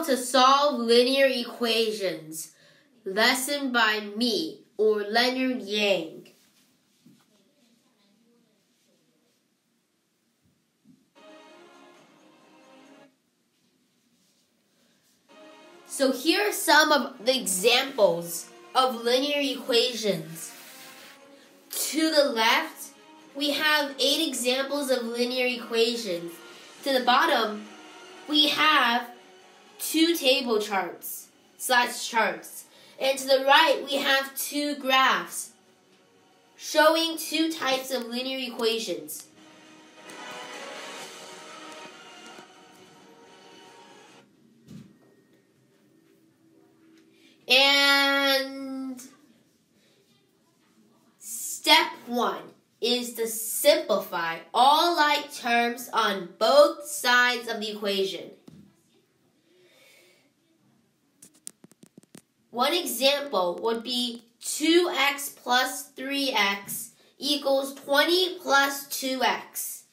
How to Solve Linear Equations. Lesson by me, or Leonard Yang. So here are some of the examples of linear equations. To the left, we have 8 examples of linear equations. To the bottom, we have 2 table charts / charts. And to the right, we have 2 graphs showing 2 types of linear equations. And step 1 is to simplify all like terms on both sides of the equation. One example would be 2x plus 3x equals 20 plus 2x.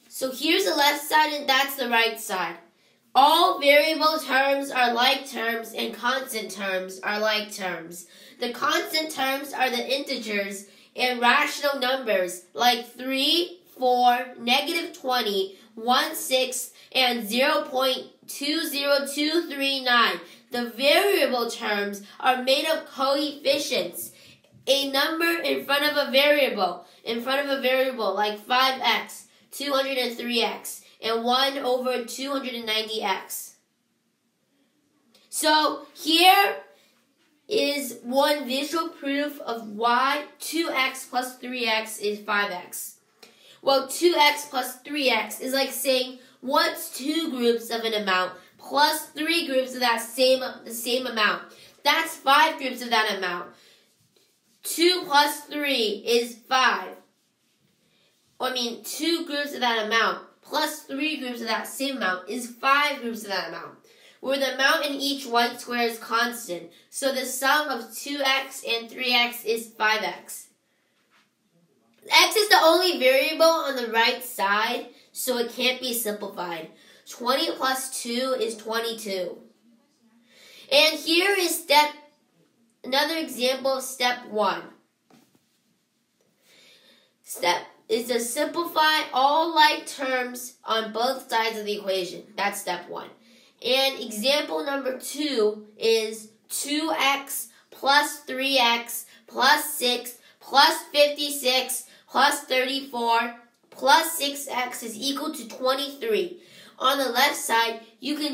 So here's the left side and that's the right side. All variable terms are like terms and constant terms are like terms. The constant terms are the integers and rational numbers like 3, 4, -20, 1/6, and 0.20239. The variable terms are made of coefficients. A number in front of a variable like 5x, 203x, and 1 over 290x. So here is one visual proof of why 2x plus 3x is 5x. Well, 2x plus 3x is like saying what's 2 groups of an amount plus 3 groups of the same amount. That's 5 groups of that amount. 2 plus 3 is 5. 2 groups of that amount plus 3 groups of that same amount is 5 groups of that amount, where the amount in each white square is constant. So the sum of 2x and 3x is 5x. X is the only variable on the right side, so it can't be simplified. 20 plus 2 is 22. And here is another example of step 1. Step is to simplify all like terms on both sides of the equation. That's step 1. And example number 2 is 2x plus 3x plus 6 plus 56 plus 34 plus 6x is equal to 23. On the left side, you can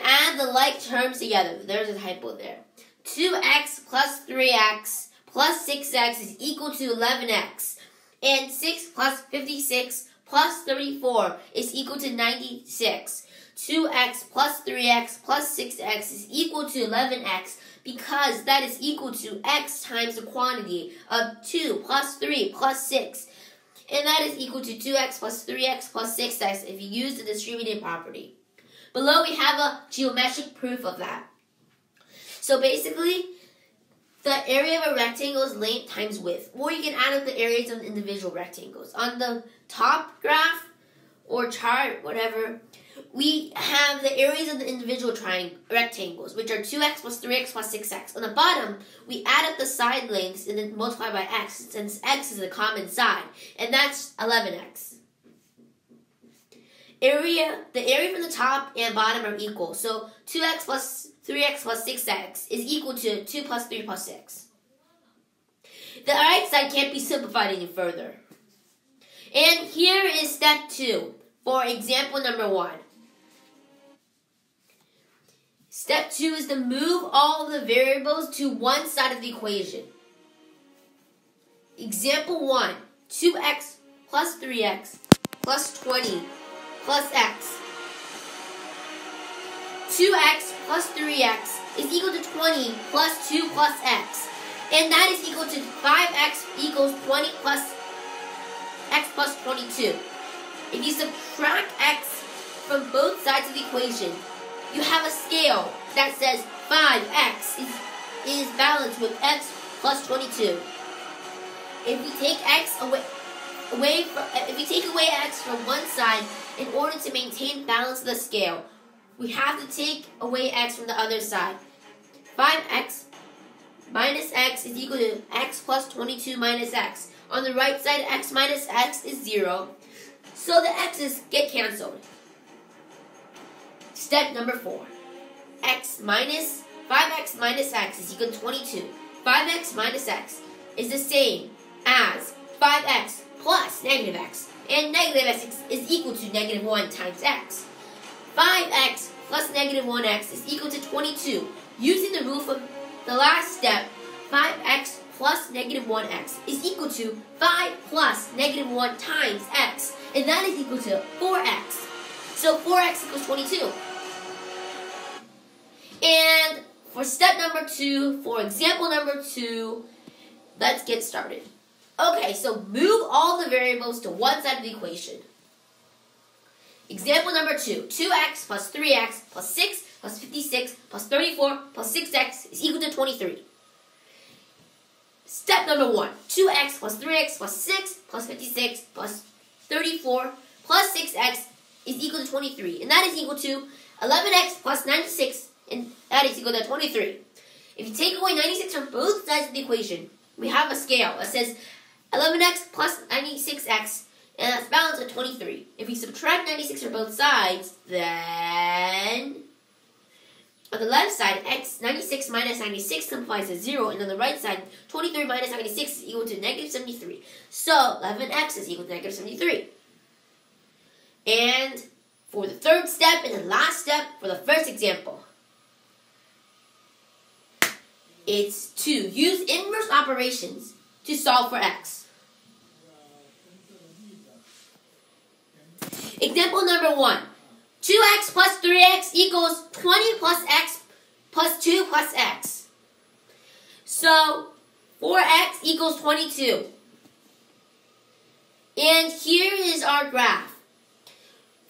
add the like terms together. There's a typo there. 2x plus 3x plus 6x is equal to 11x. And 6 plus 56 plus 34 is equal to 96. 2x plus 3x plus 6x is equal to 11x because that is equal to x times the quantity of 2 plus 3 plus 6. And that is equal to 2x plus 3x plus 6x if you use the distributive property. Below we have a geometric proof of that. So basically, the area of a rectangle is length times width. Or you can add up the areas of individual rectangles. On the top graph or chart, whatever, we have the areas of the individual rectangles, which are 2x plus 3x plus 6x. On the bottom, we add up the side lengths and then multiply by x, since x is the common side, and that's 11x. The area from the top and bottom are equal, so 2x plus 3x plus 6x is equal to 2 plus 3 plus 6. The right side can't be simplified any further. And here is step 2 for example number 1. Step 2 is to move all of the variables to one side of the equation. Example 1, 2x plus 3x plus 20 plus x. 2x plus 3x is equal to 20 plus 2 plus x. And that is equal to 5x equals 20 plus x plus 22. If you subtract x from both sides of the equation, you have a scale that says 5x is balanced with x plus 22. If we take x away away x from one side in order to maintain balance of the scale, we have to take away x from the other side. 5x minus x is equal to x plus 22 minus x. On the right side, x minus x is 0. So the x's get canceled. Step number 4. 5x minus x is equal to 22. 5x minus x is the same as 5x plus negative x. And negative x is equal to negative 1 times x. 5x plus negative 1x is equal to 22. Using the rule from the last step, 5x plus negative 1x is equal to 5 plus negative 1 times x. And that is equal to 4x. So 4x equals 22. And for step number 2, for example number 2, let's get started. Okay, so move all the variables to one side of the equation. Example number 2, 2x plus 3x plus 6 plus 56 plus 34 plus 6x is equal to 23. Step number 1, 2x plus 3x plus 6 plus 56 plus 34 plus 6x is equal to 23. And that is equal to 11x plus 96, and that is equal to 23. If you take away 96 from both sides of the equation, we have a scale that says 11x plus 96x, and that's balanced at 23. If we subtract 96 from both sides, then on the left side, 96 minus 96 simplifies to 0, and on the right side, 23 minus 96 is equal to negative 73. So 11x is equal to negative 73. And for the third step and the last step for the first example, it's to use inverse operations to solve for x. Example number 1. 2x plus 3x equals 20 plus x plus 2 plus x. So 4x equals 22. And here is our graph.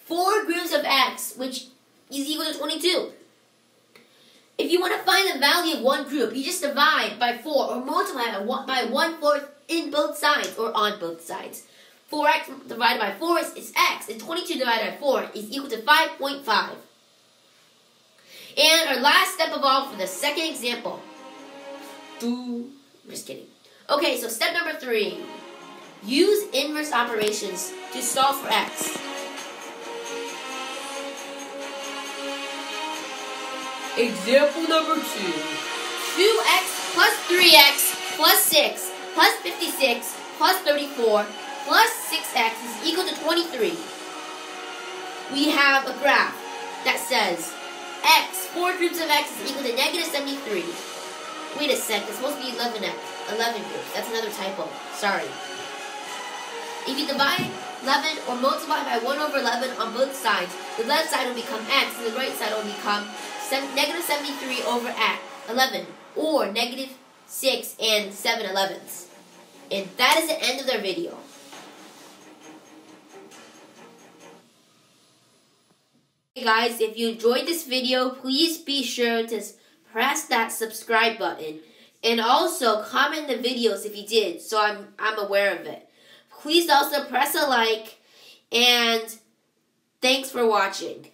4 groups of x, which is equal to 22. If you want to find the value of one group, you just divide by 4 or multiply by 1/4 in both sides or on both sides. 4x divided by 4 is x, and 22 divided by 4 is equal to 5.5. And our last step of all for the second example. I'm just kidding. Okay, so step number 3. Use inverse operations to solve for x. Example number 2. 2x plus 3x plus 6 plus 56 plus 34 plus 6x is equal to 23. We have a graph that says 4 groups of x is equal to negative 73. Wait a sec, it's supposed to be 11 groups. That's another typo. Sorry. If you divide 11 or multiply by 1/11 on both sides, the left side will become x and the right side will become negative 73 over 11, or negative 6 and 7/11. And that is the end of their video. Hey guys, if you enjoyed this video, please be sure to press that subscribe button. And also comment the videos if you did, so I'm aware of it. Please also press a like, and thanks for watching.